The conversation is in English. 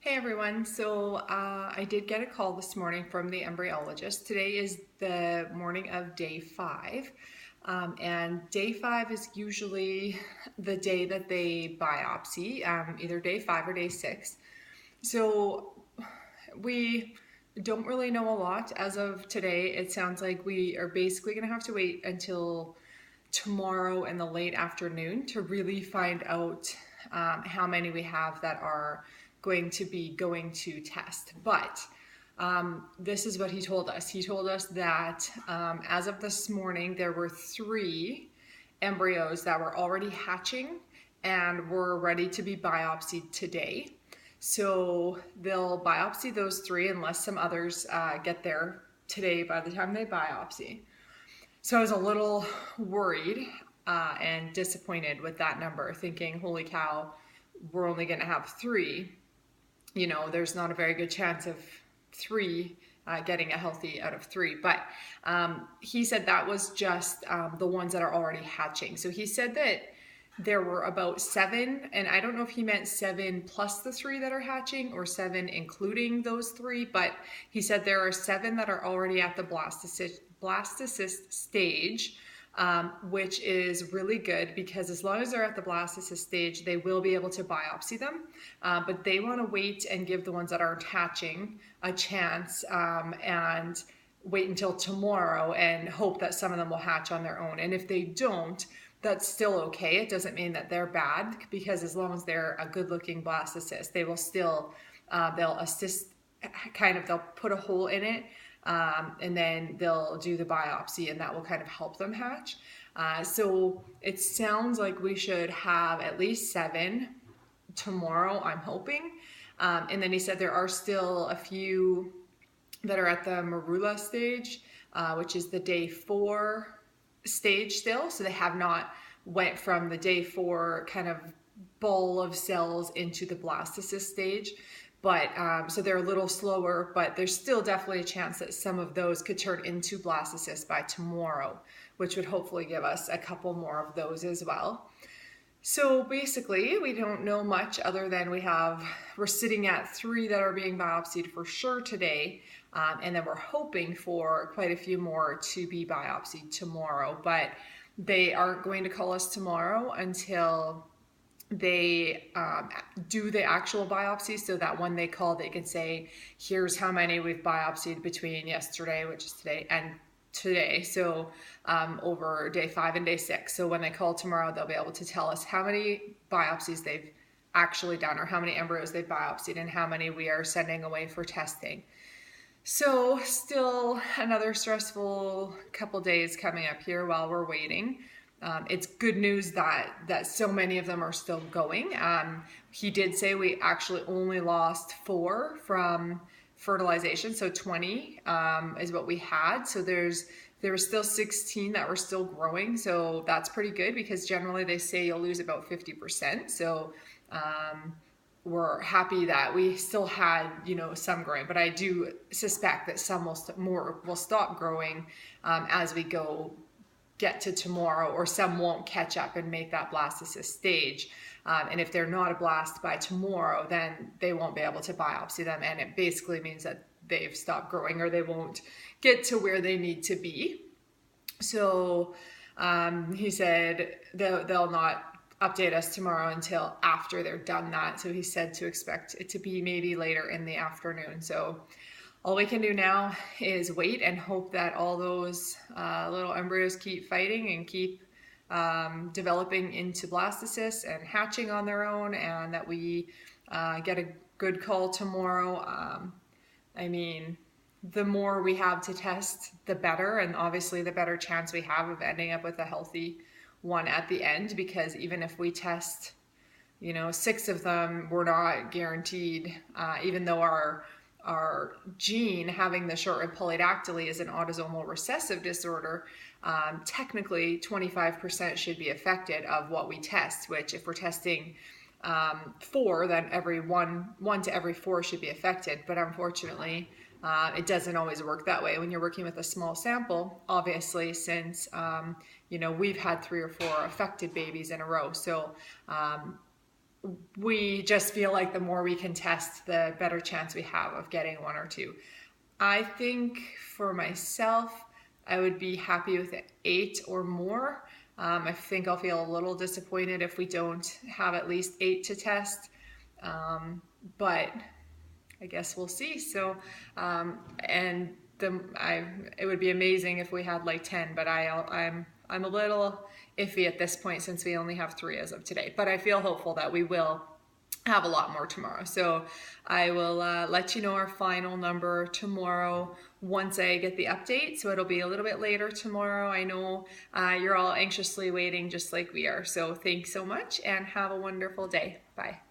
Hey everyone, so I did get a call this morning from the embryologist. Today is the morning of day 5, and day 5 is usually the day that they biopsy, either day 5 or day 6. So we don't really know a lot as of today. It sounds like we are basically going to have to wait until tomorrow in the late afternoon to really find out how many we have that are going to be going to test. But this is what he told us. He told us that as of this morning, there were 3 embryos that were already hatching and were ready to be biopsied today. So they'll biopsy those 3 unless some others get there today by the time they biopsy. So I was a little worried and disappointed with that number, thinking, holy cow, we're only going to have 3. There's not a very good chance of 3 getting a healthy out of 3. But he said that was just the ones that are already hatching. So he said that there were about 7, and I don't know if he meant 7 plus the 3 that are hatching or 7 including those 3, but he said there are 7 that are already at the blastocyst stage, which is really good because as long as they're at the blastocyst stage, they will be able to biopsy them, but they want to wait and give the ones that aren't hatching a chance and wait until tomorrow and hope that some of them will hatch on their own. And if they don't, that's still okay. It doesn't mean that they're bad, because as long as they're a good-looking blastocyst, they will still, they'll assist, they'll put a hole in it, and then they'll do the biopsy, and that will kind of help them hatch. So it sounds like we should have at least 7 tomorrow, I'm hoping. And then he said there are still a few that are at the marula stage, which is the day 4 stage still. So they have not went from the day 4 kind of ball of cells into the blastocyst stage. But so they're a little slower, but there's still definitely a chance that some of those could turn into blastocysts by tomorrow, which would hopefully give us a couple more of those as well. So basically, we don't know much other than we're sitting at 3 that are being biopsied for sure today, and then we're hoping for quite a few more to be biopsied tomorrow. But they aren't going to call us tomorrow until they do the actual biopsy, so that when they call, they can say, here's how many we've biopsied between yesterday, which is today, and today, so over day 5 and day 6. So when they call tomorrow, they'll be able to tell us how many biopsies they've actually done, or how many embryos they've biopsied, and how many we are sending away for testing. So still another stressful couple days coming up here while we're waiting. It's good news that so many of them are still going. He did say we actually only lost 4 from fertilization, so 20 is what we had. So there were still 16 that were still growing, so that's pretty good, because generally they say you'll lose about 50%. So we're happy that we still had some growing, but I do suspect that some will stop growing as we get to tomorrow, or some won't catch up and make that blastocyst stage. And if they're not a blast by tomorrow, then they won't be able to biopsy them, and it basically means that they've stopped growing, or they won't get to where they need to be. So he said they'll not update us tomorrow until after they're done that. So he said to expect it to be maybe later in the afternoon. So all we can do now is wait and hope that all those little embryos keep fighting and keep developing into blastocysts and hatching on their own, and that we get a good call tomorrow. The more we have to test, the better, and obviously the better chance we have of ending up with a healthy one at the end, because even if we test 6 of them, we're not guaranteed, even though our gene having the short-rib polydactyly is an autosomal recessive disorder, technically 25% should be affected of what we test, which if we're testing 4, then every one to every 4 should be affected. But unfortunately, it doesn't always work that way when you're working with a small sample, obviously, since we've had 3 or 4 affected babies in a row. So we just feel like the more we can test, the better chance we have of getting 1 or 2. I think for myself, I would be happy with 8 or more. I think I'll feel a little disappointed if we don't have at least 8 to test, but I guess we'll see. So, and it would be amazing if we had like 10, but I'm a little iffy at this point since we only have 3 as of today. But I feel hopeful that we will have a lot more tomorrow. So I will let you know our final number tomorrow once I get the update. So it'll be a little bit later tomorrow. I know you're all anxiously waiting just like we are. So thanks so much and have a wonderful day. Bye.